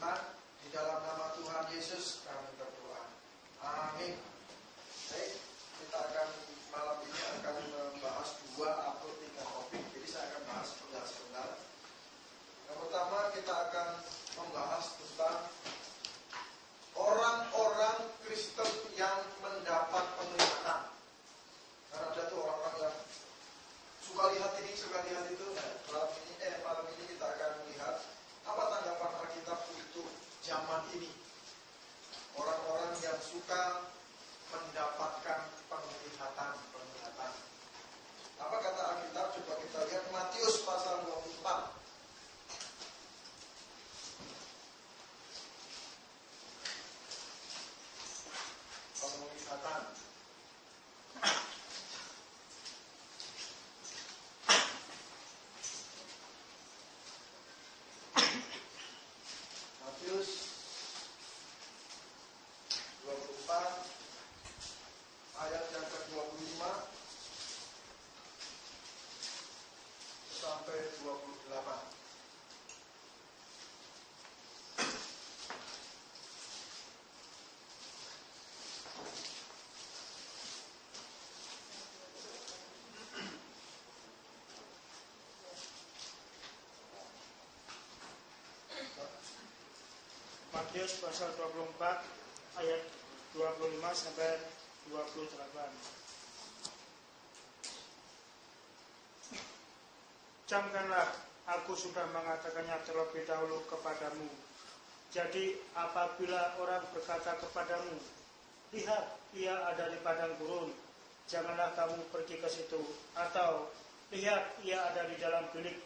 Tuhan. Di dalam nama Tuhan Yesus kami berdoa. Amin. Baik, kita akan malam ini akan membahas 2 atau 3 topik. Jadi saya akan bahas sebentar. Yang pertama kita akan membahas tentang orang-orang Kristen yang mendapat penglihatan. Karena ada tuh orang-orang yang suka lihat ini, suka lihat itu. Nah, malam ini kita akan melihat apa tanggapan Alkitab untuk zaman ini. Orang-orang yang suka mendapatkan penglihatan. Apa kata Alkitab? Coba kita lihat Matius pasal 24. Penglihatan. Matius 24 ayat yang ke-25 sampai 28. Matius pasal 24 ayat 25 sampai 28. Camkanlah, aku sudah mengatakannya terlebih dahulu kepadamu. Jadi apabila orang berkata kepadamu, lihat, ia ada di padang gurun, janganlah kamu pergi ke situ. Atau, lihat, ia ada di dalam bilik,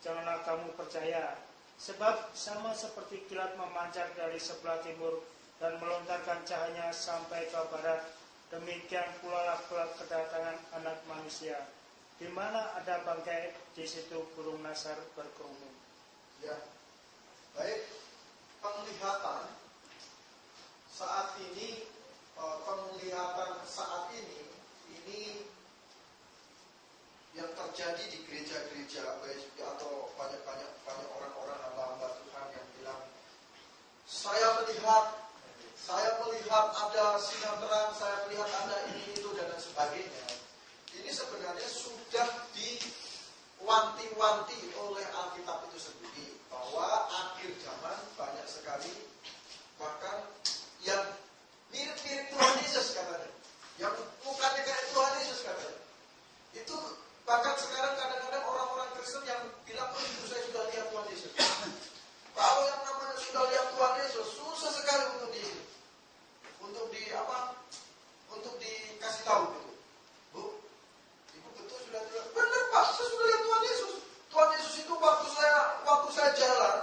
janganlah kamu percaya. Sebab sama seperti kilat memancar dari sebelah timur dan melontarkan cahayanya sampai ke barat, demikian pula lah kedatangan Anak Manusia. Di mana ada bangkai, di situ burung nasar berkerumun. Ya, baik. Penglihatan saat ini, ini yang terjadi di gereja-gereja atau banyak orang-orang hamba-hamba Tuhan yang bilang, saya melihat ada sinar terang, saya melihat ada ini itu dan sebagainya. Ini sebenarnya sudah diwanti-wanti oleh Alkitab itu sendiri bahwa akhir zaman banyak sekali bahkan yang mirip-mirip Tuhan Yesus katanya, yang mukanya kayak Tuhan Yesus katanya. Itu bahkan sekarang kadang-kadang orang-orang Kristen yang bilang, itu saya sudah lihat Tuhan Yesus. Kalau yang namanya sudah lihat Tuhan Yesus, susah sekali untuk dikasih tahu gitu. Bu, ibu betul sudah lihat? Benar Pak, saya sudah lihat Tuhan Yesus. Tuhan Yesus itu waktu saya jalan,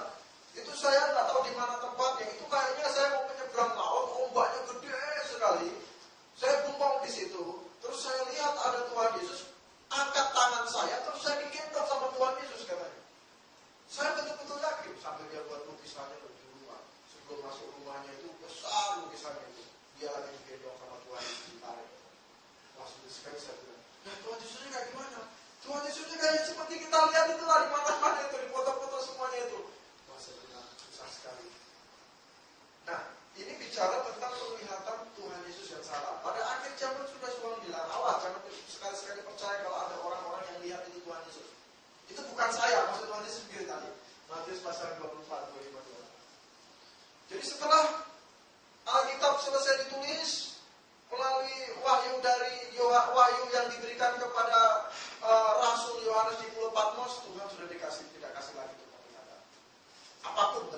itu saya nggak tahu di mana tempatnya. Itu kayaknya saya mau menyeberang laut, ombaknya gede sekali. Saya bumpang di situ, terus saya lihat ada Tuhan Yesus. Angkat tangan saya, terus saya digendong sama Tuhan Yesus katanya. Saya betul-betul yakin sampai dia buat lukisannya di rumah. Sebelum masuk rumahnya itu besar lukisannya itu. Dia lagi digendong sama Tuhan Yesus ditarik. Langsung sekali saya bilang, nah Tuhan Yesusnya kayak gimana? Tuhan Yesusnya kayak seperti kita lihat itu lah di mana-mana itu, di foto-foto semuanya itu. Wah saya bilang, susah sekali. Nah, ini bicara tentang penglihatan Tuhan Yesus yang salah. Pada akhir zaman sudah semua bilang, awas jangan sekali-sekali percaya kalau ada orang-orang yang lihat itu Tuhan Yesus. Itu bukan saya, maksud Tuhan Yesus sendiri tadi. Matius pasal 24, 25. Jadi setelah Alkitab selesai ditulis melalui wahyu yang diberikan kepada Rasul Yohanes di Pulau Patmos, Tuhan sudah tidak kasih lagi itu penglihatan. Apapun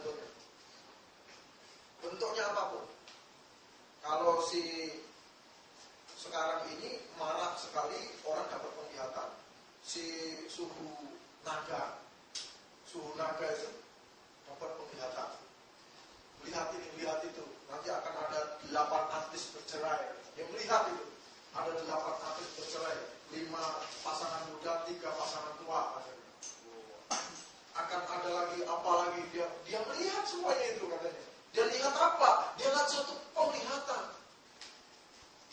bentuknya apapun. Kalau sekarang ini marak sekali orang dapat penglihatan. Suhu naga itu dapat penglihatan. Lihat ini, lihat itu. Nanti akan ada 8 artis bercerai. Yang melihat itu ada 8 artis bercerai, 5 pasangan muda, 3 pasangan tua. Akan ada lagi apa lagi, dia melihat semuanya itu katanya. Dia lihat apa? Dia lihat satu penglihatan.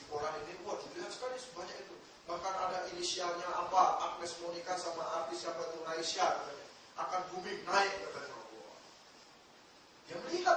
Di koran ini, wah dilihat sekali sebanyak itu. Bahkan ada inisialnya apa, Agnes Monica sama artis siapa itu, Raisya katanya. Akan booming, naik katanya. Dia melihat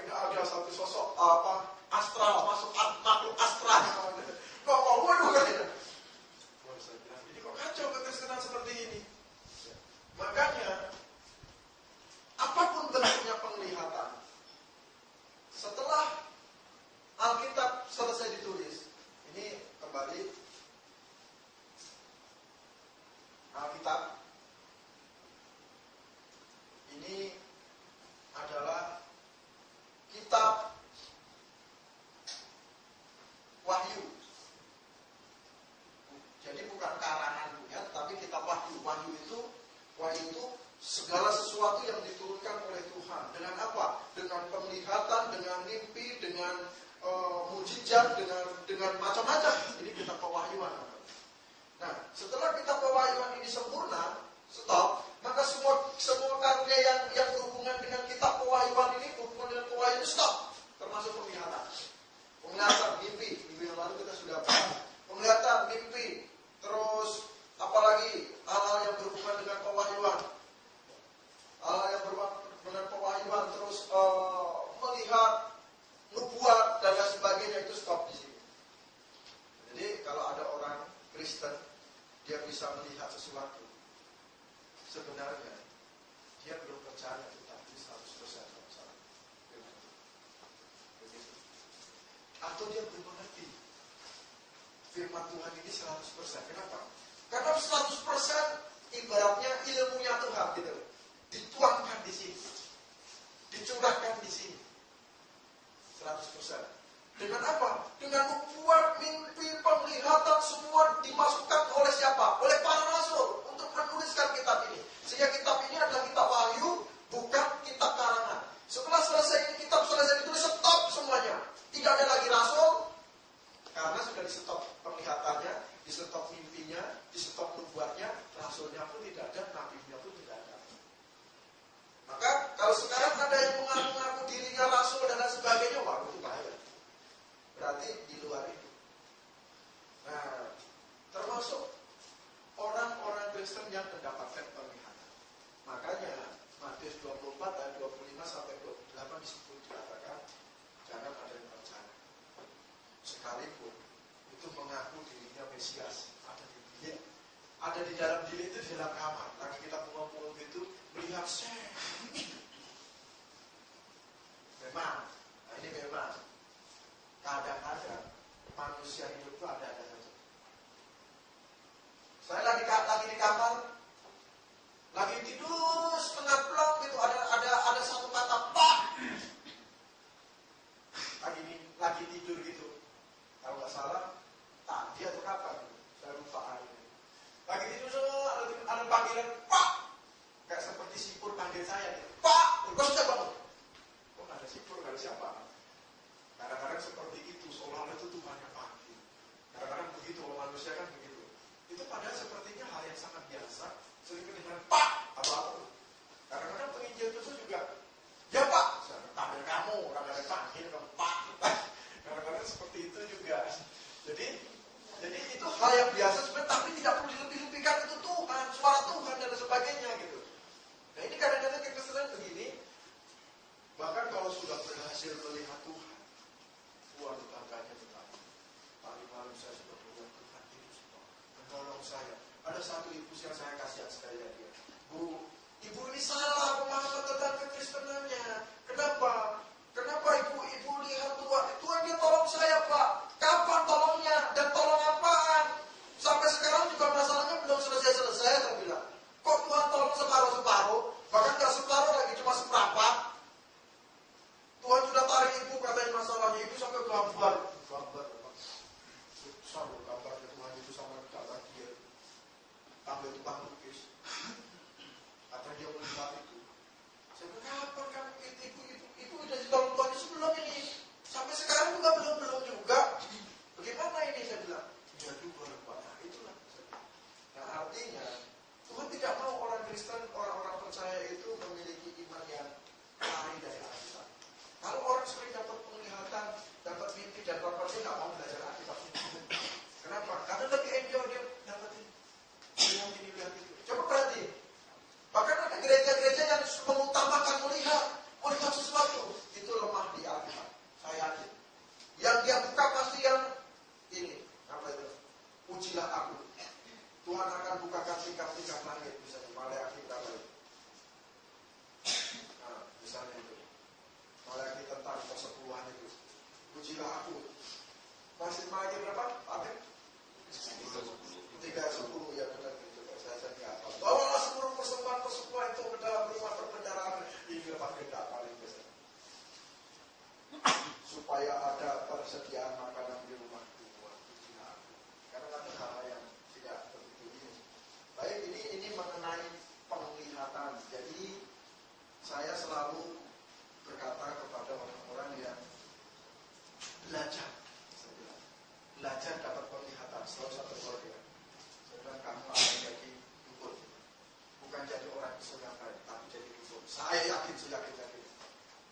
Akhirnya ada satu sosok astral masuk makhluk astral. Kok waduh kan ya? Saya bilang, ini kok kacau kekristenan seperti ini. Makanya apapun bentuknya penglihatan, setelah Alkitab selesai ditulis, ini kembali Alkitab ini adalah kitab Wahyu. Jadi bukan karangan punya, tapi kitab Wahyu. Wahyu itu segala sesuatu yang diturunkan oleh Tuhan. Dengan apa? Dengan penglihatan, dengan mimpi, dengan mujizat, dengan macam-macam. Ini kitab pewahyuan. Nah, setelah kitab pewahyuan ini sempurna, stop, maka semua karunia yang berhubungan dengan kitab pewahyuan ini, berhubungan dengan pewahyuan, stop. Termasuk penglihatan. Penglihatan, mimpi. Minggu yang lalu kita sudah bahas. Penglihatan, mimpi. Terus, apalagi hal-hal yang berhubungan dengan pewahyuan. Hal-hal yang berhubungan dengan pewahyuan. Terus, melihat, nubuat, dan lain sebagainya, itu stop di sini. Jadi, kalau ada orang Kristen, dia bisa melihat sesuatu. Sebenarnya, dia belum percaya kitab ini 100% percaya. Begitu. Atau dia belum mengerti firman Tuhan ini 100%. Kenapa? Karena 100% ibaratnya ilmunya Tuhan gitu. Dituangkan di sini. Dicurahkan di sini. 100%. Dengan apa? Dengan membuat mimpi, penglihatan semua dimasukkan oleh siapa? Oleh para rasul untuk menuliskan kitab ini. Sehingga kitab ini adalah kitab Wahyu, bukan kitab karangan. Setelah selesai ini, kitab selesai ditulis, stop semuanya. Tidak ada lagi rasul, karena sudah di-stop penglihatannya, di-stop mimpinya, di-stop nubuatnya, rasulnya pun tidak ada, nabinya pun tidak ada. Maka kalau sekarang ada yang mengaku-ngaku dirinya rasul dan lain sebagainya, wah itu bahaya. Berarti di luar itu. Nah, termasuk orang-orang Kristen yang mendapatkan penglihatan. Makanya Matius 24 ayat 25 sampai 28 disebut dikatakan jangan ada yang percaya. Sekalipun itu mengaku dirinya Mesias, ada di bilik, ada di dalam bilik itu di dalam kamar. Lagi kita ngomong gitu, melihat memang, nah ini memang kadang-kadang manusia hidup itu ada-ada saja. Saya lagi di kamar, lagi tidur setengah plong gitu, ada satu kata pak. Lagi tidur gitu. Kalau nggak salah, tadi atau kapan? Saya lupa hari ini. Lagi tidur ada panggilan pak, kayak seperti sipur panggil saya gitu. Pak, kok sudah bangun? Kok nggak ada sipur, nggak ada siapa? Kadang-kadang seperti itu, seolah-olah itu Tuhan yang panggil. Kadang-kadang begitu, orang manusia kan begitu. Itu padahal sepertinya hal yang sangat biasa. Sering dengan Pak atau apa. Kadang-kadang penginjil itu juga, ya Pak, panggil kamu, kadang-kadang panggil kamu Pak. Kadang-kadang seperti itu juga. Jadi itu hal yang biasa sebenarnya, tapi tidak perlu dilebih-lebihkan itu Tuhan, suara Tuhan dan sebagainya gitu. Nah ini kadang-kadang kekristenan begini. Bahkan kalau sudah berhasil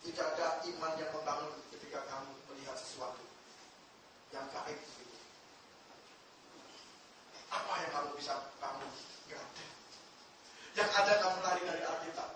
Tidak ada iman yang membangun ketika kamu melihat sesuatu yang gaib begitu. Apa yang kamu bisa bangun? Gak ada. Yang ada kamu lari dari Alkitab.